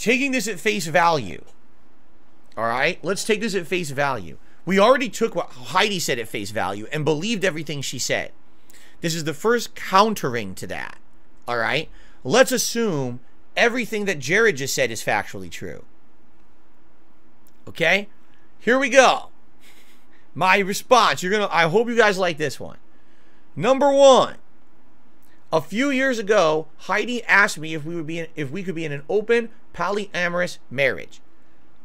taking this at face value, all right? Let's take this at face value. We already took what Heidi said at face value and believed everything she said. This is the first countering to that, all right? Let's assume everything that Jared just said is factually true. Okay? Here we go. My response. I hope you guys like this one. Number one. A few years ago, Heidi asked me if we could be in an open polyamorous marriage.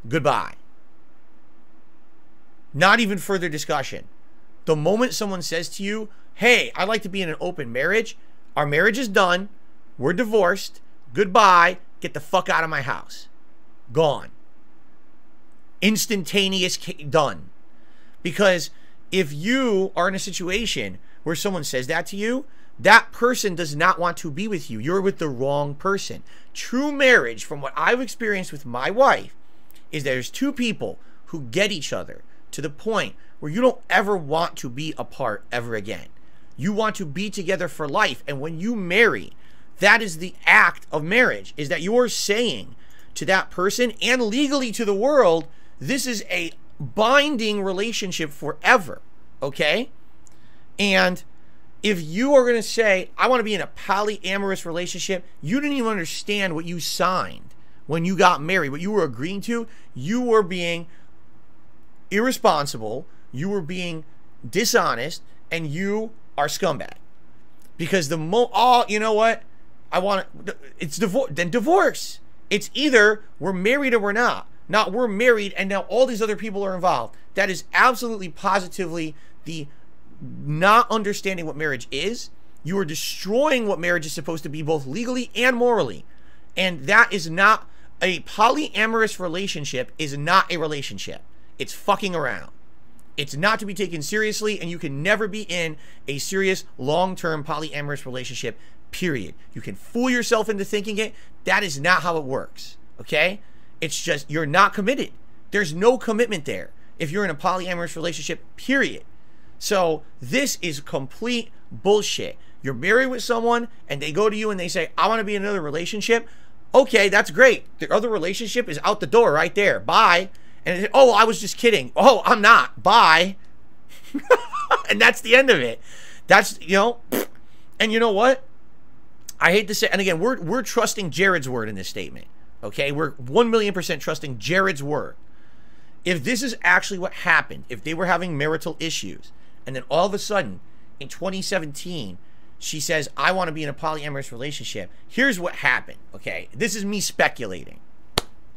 Goodbye. Not even further discussion. The moment someone says to you, hey, I'd like to be in an open marriage, our marriage is done, we're divorced, goodbye, get the fuck out of my house. Gone. Instantaneous, done. Because if you are in a situation where someone says that to you, that person does not want to be with you. You're with the wrong person. True marriage, from what I've experienced with my wife, is there's two people who get each other to the point where you don't ever want to be apart ever again. You want to be together for life. And when you marry, that is the act of marriage, is that you're saying to that person and legally to the world, this is a binding relationship forever, okay? And if you are going to say, I want to be in a polyamorous relationship, you didn't even understand what you signed when you got married, what you were agreeing to. You were being irresponsible, you were being dishonest, and you are scumbag. Because you know what? It's divorce. Then divorce. It's either we're married or we're not. Not we're married and now all these other people are involved. That is absolutely positively the not understanding what marriage is. You are destroying what marriage is supposed to be, both legally and morally. And that is not a polyamorous relationship, is not a relationship. It's fucking around. It's not to be taken seriously, and you can never be in a serious long-term polyamorous relationship, period. You can fool yourself into thinking it. That is not how it works, okay? It's just you're not committed. There's no commitment there if you're in a polyamorous relationship, period. So this is complete bullshit. You're married with someone and they go to you and they say, I want to be in another relationship. Okay, that's great. The other relationship is out the door right there. Bye. And oh, I was just kidding. Oh, I'm not. Bye. And that's the end of it. That's, you know, and you know what? I hate to say, and again, we're trusting Jared's word in this statement. Okay, we're 1,000,000% trusting Jared's word. If this is actually what happened, if they were having marital issues, and then all of a sudden, in 2017, she says, I want to be in a polyamorous relationship, here's what happened, okay? This is me speculating,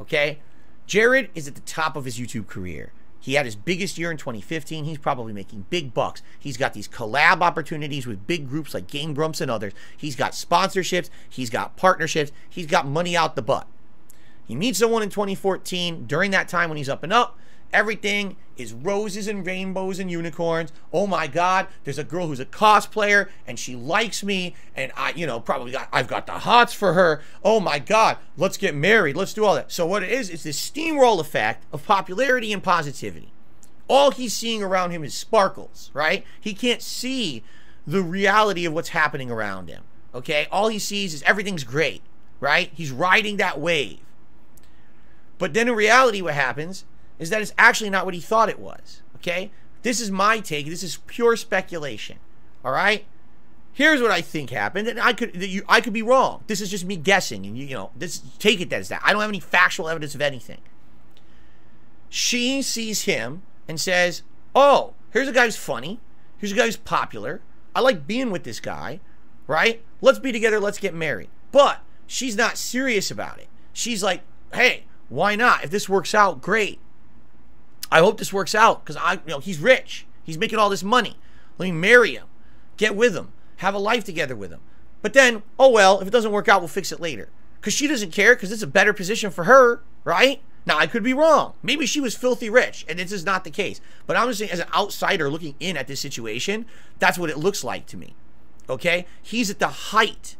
okay? Jared is at the top of his YouTube career. He had his biggest year in 2015. He's probably making big bucks. He's got these collab opportunities with big groups like Game Grumps and others. He's got sponsorships. He's got partnerships. He's got money out the butt. He meets someone in 2014. During that time when he's up and up, everything is roses and rainbows and unicorns. Oh my God, there's a girl who's a cosplayer and she likes me and I've got the hots for her. Oh my God, let's get married. Let's do all that. So what it is this steamroll effect of popularity and positivity. All he's seeing around him is sparkles, right? He can't see the reality of what's happening around him, okay? All he sees is everything's great, right? He's riding that wave. But then in reality, what happens is that it's actually not what he thought it was, okay? This is my take. This is pure speculation, all right? Here's what I think happened, and I could be wrong. This is just me guessing, and take it as that. I don't have any factual evidence of anything. She sees him and says, oh, here's a guy who's funny. Here's a guy who's popular. I like being with this guy, right? Let's be together. Let's get married. But she's not serious about it. She's like, hey, why not? If this works out, great. I hope this works out because he's rich. He's making all this money. Let me marry him, get with him, have a life together with him. But then, oh well, if it doesn't work out, we'll fix it later. Because she doesn't care because it's a better position for her, right? Now, I could be wrong. Maybe she was filthy rich and this is not the case. But I'm just saying, as an outsider looking in at this situation, that's what it looks like to me, okay? He's at the height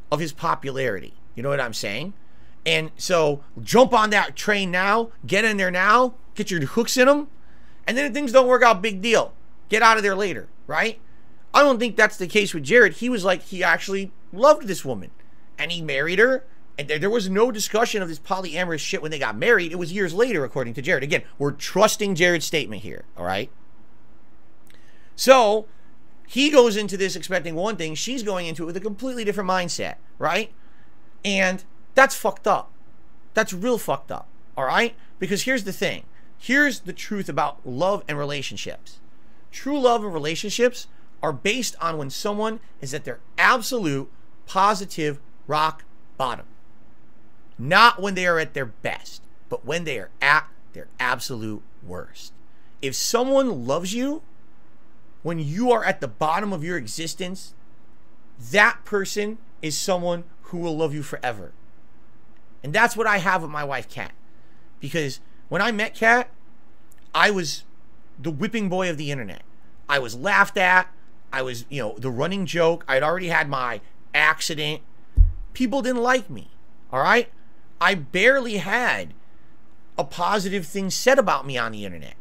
of his popularity. You know what I'm saying? And so jump on that train now, get in there now, get your hooks in them, and then if things don't work out, big deal. Get out of there later, right? I don't think that's the case with Jared. He was like, he actually loved this woman, and he married her, And there was no discussion of this polyamorous shit when they got married. It was years later, according to Jared. Again, we're trusting Jared's statement here, all right? So he goes into this expecting one thing. She's going into it with a completely different mindset, right? And that's fucked up. That's real fucked up, all right? Because here's the thing. Here's the truth about love and relationships. True love and relationships are based on when someone is at their absolute positive rock bottom. Not when they are at their best, but when they are at their absolute worst. If someone loves you when you are at the bottom of your existence, that person is someone who will love you forever. And that's what I have with my wife, Kat. Because when I met Kat, I was the whipping boy of the internet. I was laughed at. I was, you know, the running joke. I'd already had my accident. People didn't like me, all right? I barely had a positive thing said about me on the internet.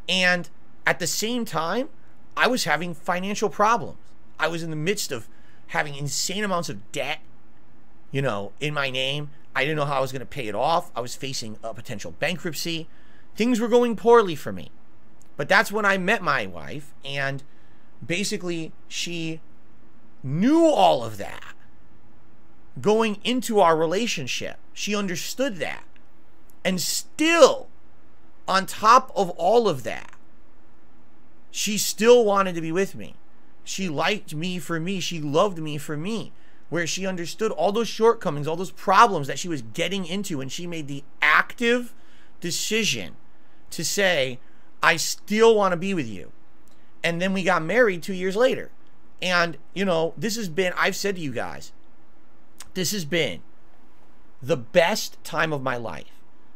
And at the same time, I was having financial problems. I was in the midst of having insane amounts of debt, you know, in my name. I didn't know how I was going to pay it off. I was facing a potential bankruptcy. Things were going poorly for me. But that's when I met my wife, and basically she knew all of that going into our relationship. She understood that. And still, on top of all of that, she still wanted to be with me. She liked me for me. She loved me for me. Where she understood all those shortcomings, all those problems that she was getting into, and she made the active decision to say, I still want to be with you. And then we got married 2 years later. And, you know, this has been, I've said to you guys, this has been the best time of my life.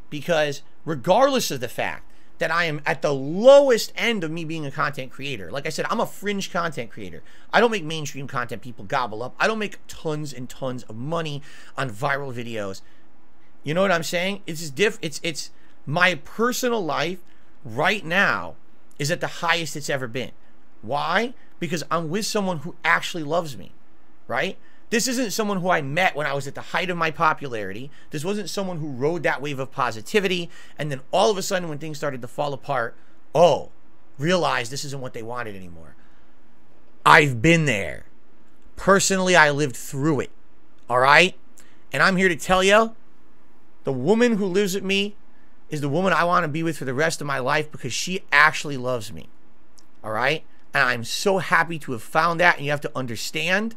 Because regardless of the fact that I am at the lowest end of me being a content creator, like I said, I'm a fringe content creator. I don't make mainstream content people gobble up. I don't make tons and tons of money on viral videos. You know what I'm saying? It's my personal life right now is at the highest it's ever been. Why? Because I'm with someone who actually loves me, right? This isn't someone who I met when I was at the height of my popularity. This wasn't someone who rode that wave of positivity, and then all of a sudden when things started to fall apart, oh, realize this isn't what they wanted anymore. I've been there. Personally, I lived through it, all right? And I'm here to tell you, the woman who lives with me is the woman I want to be with for the rest of my life, because she actually loves me, all right? And I'm so happy to have found that, and you have to understand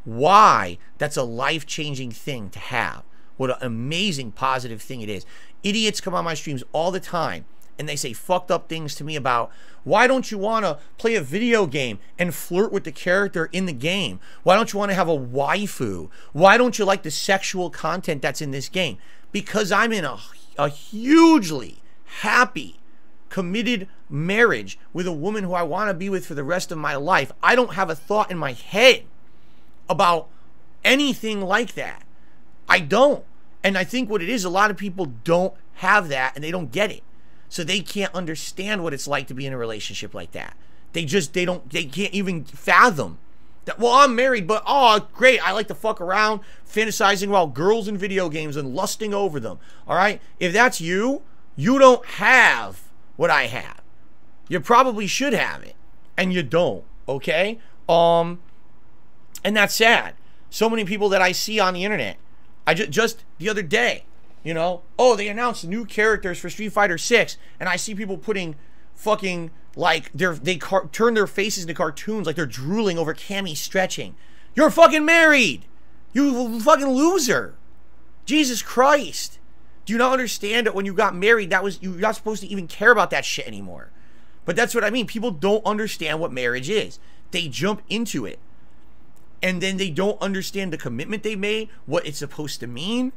why that's a life-changing thing to have. What an amazing positive thing it is. Idiots come on my streams all the time and they say fucked up things to me about, why don't you want to play a video game and flirt with the character in the game? Why don't you want to have a waifu? Why don't you like the sexual content that's in this game? Because I'm in a hugely happy, committed marriage with a woman who I want to be with for the rest of my life. I don't have a thought in my head about anything like that. I don't. And I think what it is, a lot of people don't have that, and they don't get it. So they can't understand what it's like to be in a relationship like that. They can't even fathom that, well, I'm married, but oh, great, I like to fuck around fantasizing about girls in video games and lusting over them. All right? If that's you, you don't have what I have. You probably should have it, and you don't, okay? And that's sad. So many people that I see on the internet. I just the other day, you know, oh, they announced new characters for Street Fighter 6, and I see people putting fucking, like, they turn their faces into cartoons, like they're drooling over Cammy stretching. You're fucking married, you fucking loser. Jesus Christ. Do you not understand that when you got married, you're not supposed to even care about that shit anymore? But that's what I mean. People don't understand what marriage is. They jump into it, and then they don't understand the commitment they made, what it's supposed to mean.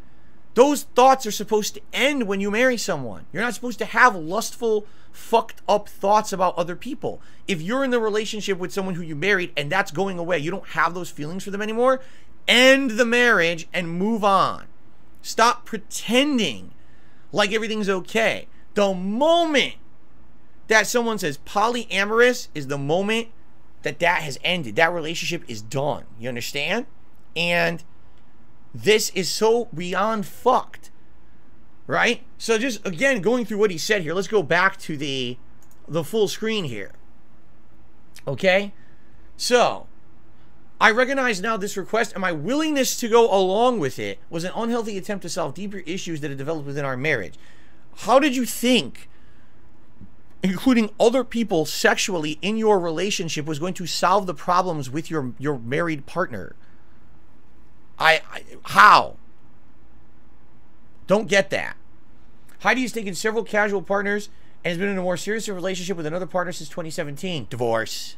Those thoughts are supposed to end when you marry someone. You're not supposed to have lustful, fucked up thoughts about other people. If you're in the relationship with someone who you married and that's going away, you don't have those feelings for them anymore, end the marriage and move on. Stop pretending like everything's okay. The moment that someone says polyamorous is the moment that has ended. That relationship is done. You understand? And This is so beyond fucked, right? So just, again, going through what he said here, let's go back to the full screen here. Okay? So, I recognize now this request and my willingness to go along with it was an unhealthy attempt to solve deeper issues that had developed within our marriage. How did you think including other people sexually in your relationship was going to solve the problems with your married partner? How? Don't get that. Heidi has taken several casual partners and has been in a more serious relationship with another partner since 2017. Divorce.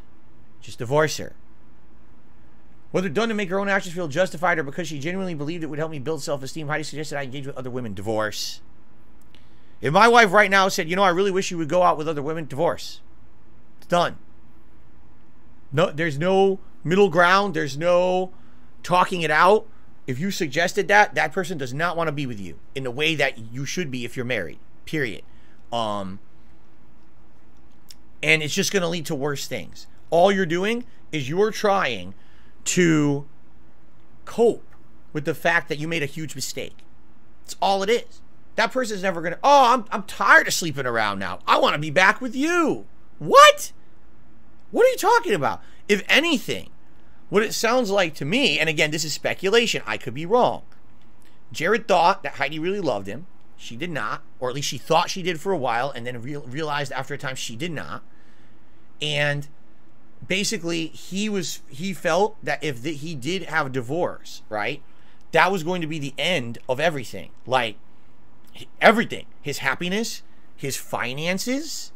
Just divorce her. Whether done to make her own actions feel justified or because she genuinely believed it would help me build self-esteem, Heidi suggested I engage with other women. Divorce. If my wife right now said, you know, I really wish you would go out with other women, divorce. It's done. No, there's no middle ground. There's no talking it out. If you suggested that, that person does not want to be with you in the way that you should be if you're married. Period. And it's just going to lead to worse things. All you're doing is you're trying to cope with the fact that you made a huge mistake. That's all it is. That person's never going to, oh, I'm tired of sleeping around now. I want to be back with you. What? What are you talking about? If anything, what it sounds like to me, and again, this is speculation, I could be wrong. Jared thought that Heidi really loved him. She did not, or at least she thought she did for a while, and then realized after a time she did not. And basically, he felt that if he did have a divorce, right, that was going to be the end of everything. Like, everything. His happiness, his finances.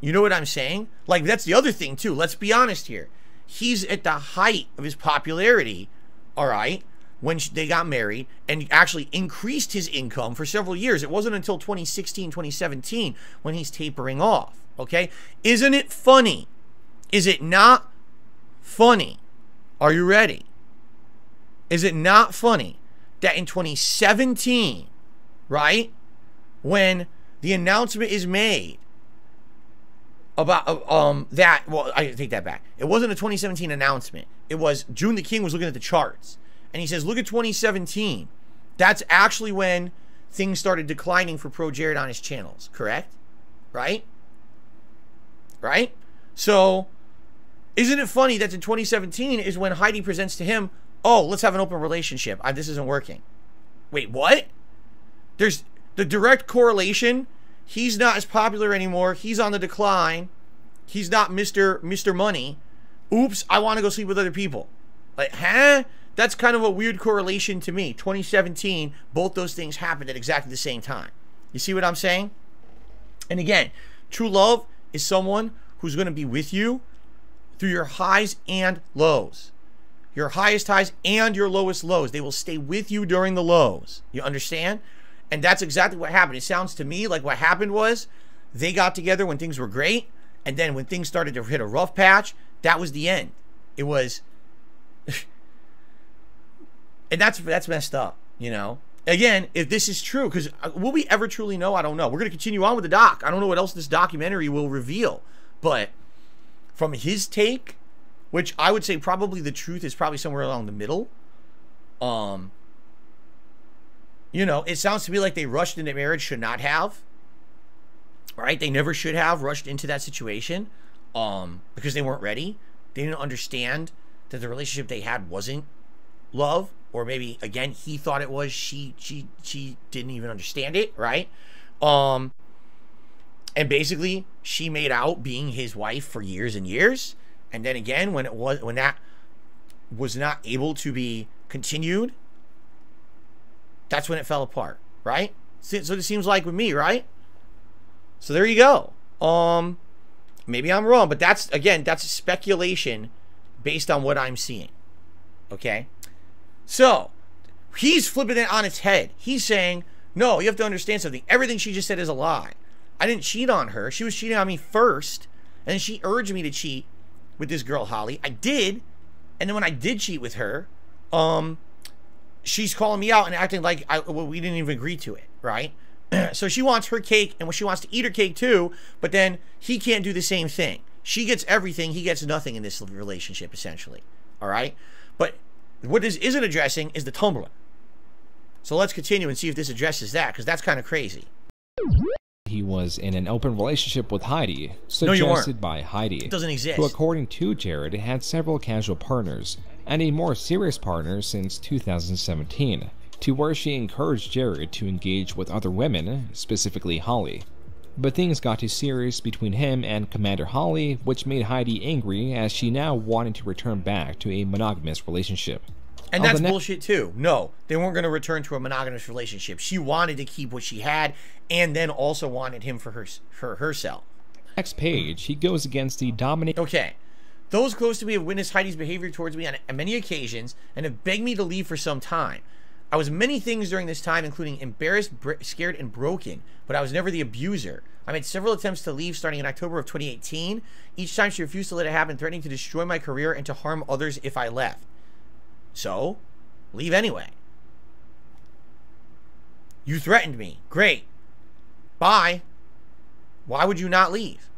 You know what I'm saying? Like, that's the other thing, too. Let's be honest here. He's at the height of his popularity, all right, when they got married and actually increased his income for several years. It wasn't until 2016, 2017 when he's tapering off, okay? Isn't it funny? Is it not funny? Are you ready? Is it not funny that in 2017, right, when the announcement is made about that, well, I take that back. It wasn't a 2017 announcement. It was June the King was looking at the charts. And he says, look at 2017. That's actually when things started declining for ProJared on his channels, correct? Right? Right? So, isn't it funny that in 2017 is when Heidi presents to him, oh, let's have an open relationship. This isn't working. Wait, what? There's the direct correlation. He's not as popular anymore. He's on the decline. He's not Mr. Money. Oops, I want to go sleep with other people. Like, huh? That's kind of a weird correlation to me. 2017, both those things happened at exactly the same time. You see what I'm saying? And again, true love is someone who's going to be with you through your highs and lows. Your highest highs and your lowest lows. They will stay with you during the lows. You understand? And that's exactly what happened. It sounds to me like what happened was they got together when things were great. And then when things started to hit a rough patch, that was the end. It was... and that's messed up, you know? Again, if this is true, because will we ever truly know? I don't know. We're going to continue on with the doc. I don't know what else this documentary will reveal. But from his take, which I would say probably the truth is probably somewhere along the middle, you know, it sounds to me like they rushed into marriage, should not have. Right? They never should have rushed into that situation because they weren't ready. They didn't understand that the relationship they had wasn't love, or maybe again he thought it was. She didn't even understand it, right? And basically she made out being his wife for years and years, and then again when that was not able to be continued, that's when it fell apart, right? So it seems like with me, right? So there you go. Maybe I'm wrong, but that's speculation based on what I'm seeing. Okay? So, he's flipping it on its head. He's saying, no, you have to understand something. Everything she just said is a lie. I didn't cheat on her. She was cheating on me first, and then she urged me to cheat with this girl, Holly. I did, and then when I did cheat with her, she's calling me out and acting like we didn't even agree to it, right? So she wants her cake, and she wants to eat her cake too, but then he can't do the same thing. She gets everything, he gets nothing in this relationship, essentially. All right? But what this isn't addressing is the Tumblr. So let's continue and see if this addresses that, because that's kind of crazy. He was in an open relationship with Heidi, No, you weren't. suggested by Heidi, It doesn't exist. who according to Jared had several casual partners and a more serious partner since 2017, to where she encouraged Jared to engage with other women, specifically Holly. But things got too serious between him and Commander Holly, which made Heidi angry as she now wanted to return back to a monogamous relationship. And that's bullshit too. No, they weren't going to return to a monogamous relationship. She wanted to keep what she had, and then also wanted him for herself. Next page, he goes against the dominant. Okay. Those close to me have witnessed Heidi's behavior towards me on many occasions and have begged me to leave for some time. I was many things during this time, including embarrassed, scared, and broken, but I was never the abuser. I made several attempts to leave starting in October of 2018. Each time she refused to let it happen, threatening to destroy my career and to harm others if I left. So, leave anyway. You threatened me. Great. Bye. Why would you not leave?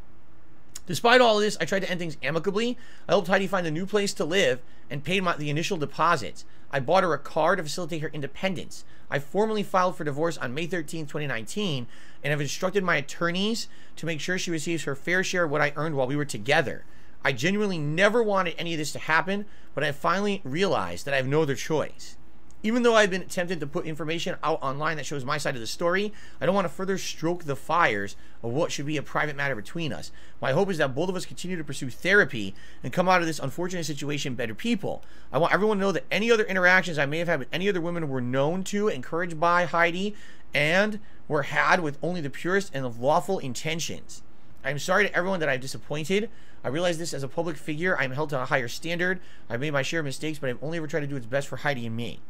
Despite all of this, I tried to end things amicably. I helped Heidi find a new place to live and paid the initial deposits. I bought her a car to facilitate her independence. I formally filed for divorce on May 13, 2019, and have instructed my attorneys to make sure she receives her fair share of what I earned while we were together. I genuinely never wanted any of this to happen, but I finally realized that I have no other choice. Even though I've been tempted to put information out online that shows my side of the story, I don't want to further stoke the fires of what should be a private matter between us. My hope is that both of us continue to pursue therapy and come out of this unfortunate situation better people. I want everyone to know that any other interactions I may have had with any other women were known to, encouraged by Heidi, and were had with only the purest and lawful intentions. I am sorry to everyone that I've disappointed. I realize this as a public figure. I am held to a higher standard. I've made my share of mistakes, but I've only ever tried to do what's best for Heidi and me.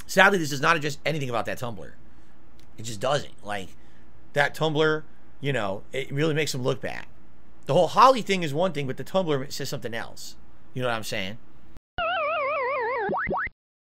Sadly, this does not address anything about that Tumblr. It just doesn't. Like, that Tumblr, you know, it really makes them look bad. The whole Holly thing is one thing, but the Tumblr says something else. You know what I'm saying?